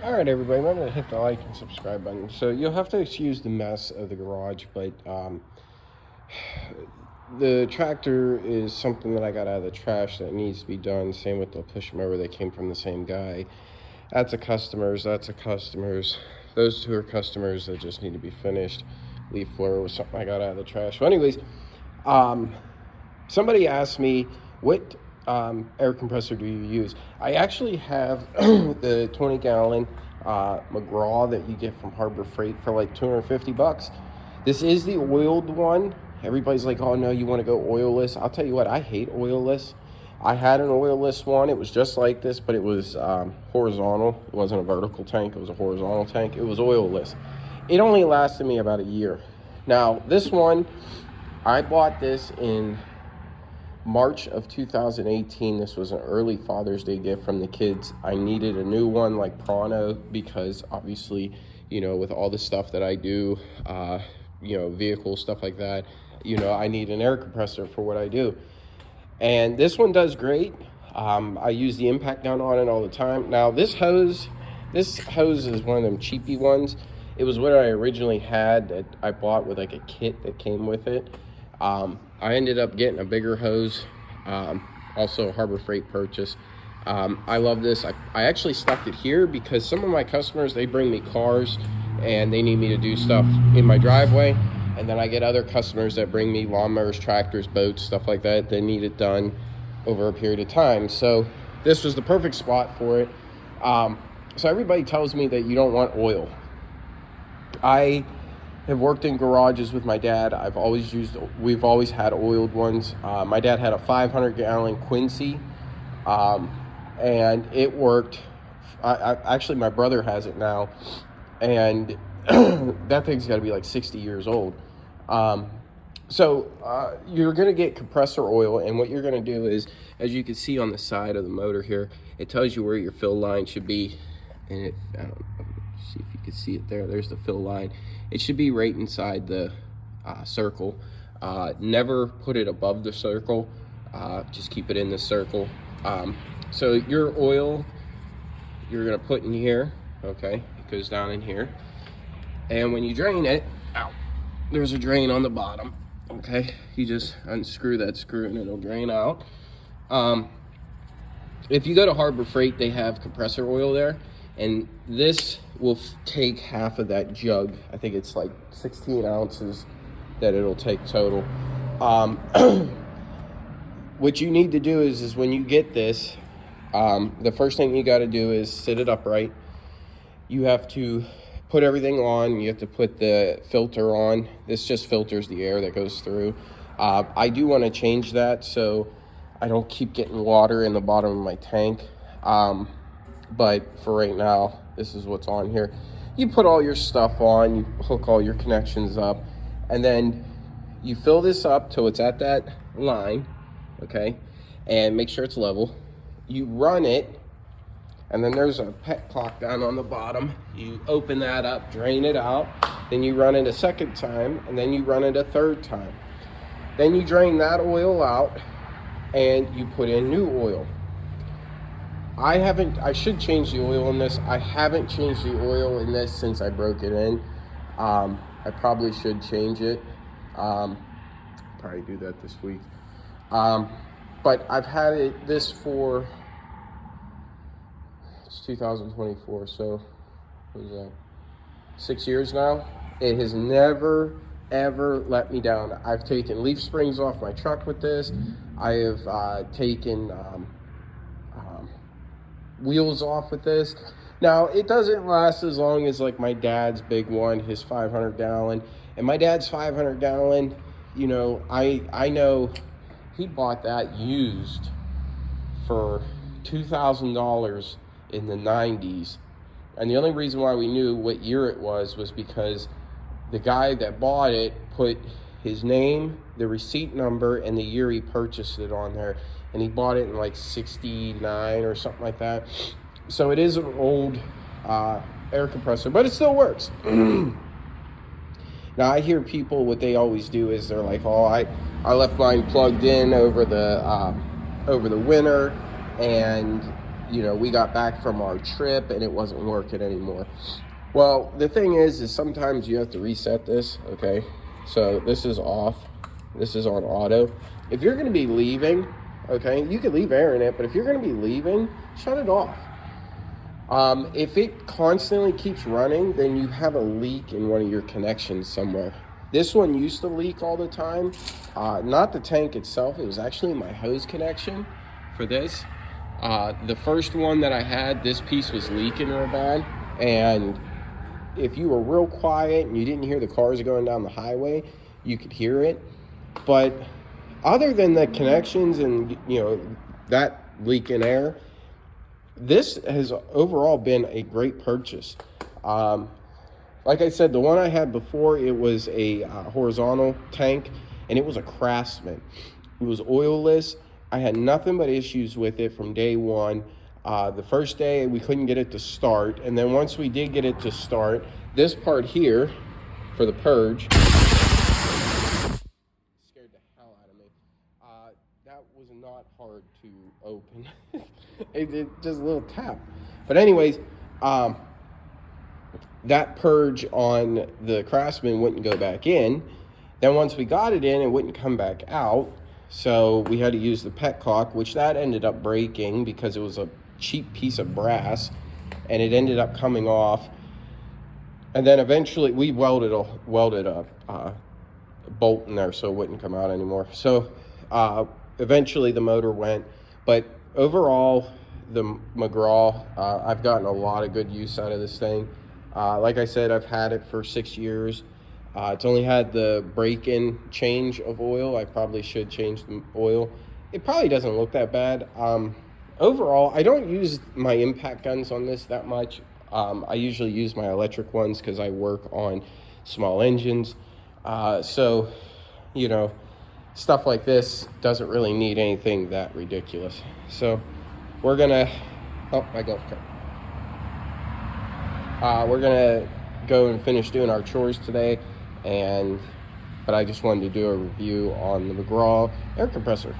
All right, everybody, remember to hit the like and subscribe button. So you'll have to excuse the mess of the garage, but the tractor is something that I got out of the trash that needs to be done. Same with the push mower that came from the same guy. That's a customer's. That's a customer's. Those two are customers that just need to be finished. Leaf blower was something I got out of the trash. So, anyways, um, somebody asked me what air compressor do you use. I actually have the 20-gallon McGraw that you get from Harbor Freight for like 250 bucks. This is the oiled one. Everybody's like, oh no, you want to go oilless. I'll tell you what, I hate oilless. I had an oilless one. It was just like this, but it was horizontal. It wasn't a vertical tank. It was a horizontal tank. It was oilless. It only lasted me about a year. Now, this one, I bought this in March of 2018. This was an early Father's Day gift from the kids. I needed a new one like Prano because obviously, you know, with all the stuff that I do, vehicle stuff like that, I need an air compressor for what I do. And this one does great. I use the impact gun on it all the time. Now this hose is one of them cheapy ones. It was what I originally had that I bought with like a kit that came with it. I ended up getting a bigger hose, also a Harbor Freight purchase. I love this. I actually stuck it here because some of my customers, they bring me cars and they need me to do stuff in my driveway. And then I get other customers that bring me lawnmowers, tractors, boats, stuff like that. They need it done over a period of time. So this was the perfect spot for it. So everybody tells me that you don't want oil. I have worked in garages with my dad. We've always had oiled ones. My dad had a 500-gallon Quincy, and it worked. Actually, my brother has it now, and that thing's got to be like 60 years old. So you're going to get compressor oil, and what you're going to do is, as you can see on the side of the motor here, it tells you where your fill line should be, and I don't know, see if you can see it there. There's the fill line. It should be right inside the circle. Never put it above the circle. Just keep it in the circle. So your oil, you're going to put in here. Okay, it goes down in here. And when you drain it, there's a drain on the bottom. Okay, you just unscrew that screw and it'll drain out. If you go to Harbor Freight, they have compressor oil there, and this will take half of that jug. I think it's like 16 ounces that it'll take total. What you need to do is when you get this, the first thing you got to do is sit it upright. You have to put everything on. You have to put the filter on. This just filters the air that goes through. I do want to change that so I don't keep getting water in the bottom of my tank. But for right now, this is what's on here. You put all your stuff on, you hook all your connections up, and then you fill this up till it's at that line, okay? And make sure it's level. You run it, and then there's a pet clock down on the bottom. You open that up, drain it out, then you run it a second time, and then you run it a third time. Then you drain that oil out, and you put in new oil. I should change the oil in this. I haven't changed the oil in this since I broke it in. I probably should change it. Probably do that this week. But I've had this for, it's 2024, so what is that? 6 years now. It has never, ever let me down. I've taken leaf springs off my truck with this. I have taken wheels off with this. Now, it doesn't last as long as like my dad's big one, his 500-gallon. And my dad's 500-gallon, I know he bought that used for $2,000 in the 90s. And the only reason why we knew what year it was because the guy that bought it put his name, the receipt number, and the year he purchased it on there. And he bought it in like 69 or something like that. So it is an old air compressor, but it still works. Now I hear people, what they always do is they're like, oh, I left mine plugged in over the winter, and you know, we got back from our trip and it wasn't working anymore. Well, the thing is sometimes you have to reset this, okay? So this is off, this is on auto. If you're gonna be leaving, okay, you can leave air in it, but if you're gonna be leaving, shut it off. If it constantly keeps running, then you have a leak in one of your connections somewhere. This one used to leak all the time. Not the tank itself, it was actually my hose connection for this. The first one that I had, this piece was leaking real bad, and if you were real quiet and you didn't hear the cars going down the highway, you could hear it. But other than the connections and, you know, that leak in air, this has overall been a great purchase. Like I said, the one I had before, it was a horizontal tank, and it was a Craftsman. It was oilless. I had nothing but issues with it from day one. The first day we couldn't get it to start, and then once we did get it to start, this part here for the purge scared the hell out of me. That was not hard to open. it just a little tap. But anyways, that purge on the Craftsman wouldn't go back in. Then once we got it in, it wouldn't come back out. So we had to use the petcock, which that ended up breaking because it was a cheap piece of brass, and it ended up coming off. And then eventually we welded a bolt in there so it wouldn't come out anymore. So eventually the motor went, but overall the McGraw, I've gotten a lot of good use out of this thing. Like I said, I've had it for 6 years. It's only had the break-in change of oil. I probably should change the oil. It probably doesn't look that bad. Overall, I don't use my impact guns on this that much. I usually use my electric ones because I work on small engines. So, you know, stuff like this doesn't really need anything that ridiculous. So we're gonna, oh, my golf cart. We're gonna go and finish doing our chores today, but I just wanted to do a review on the McGraw air compressor.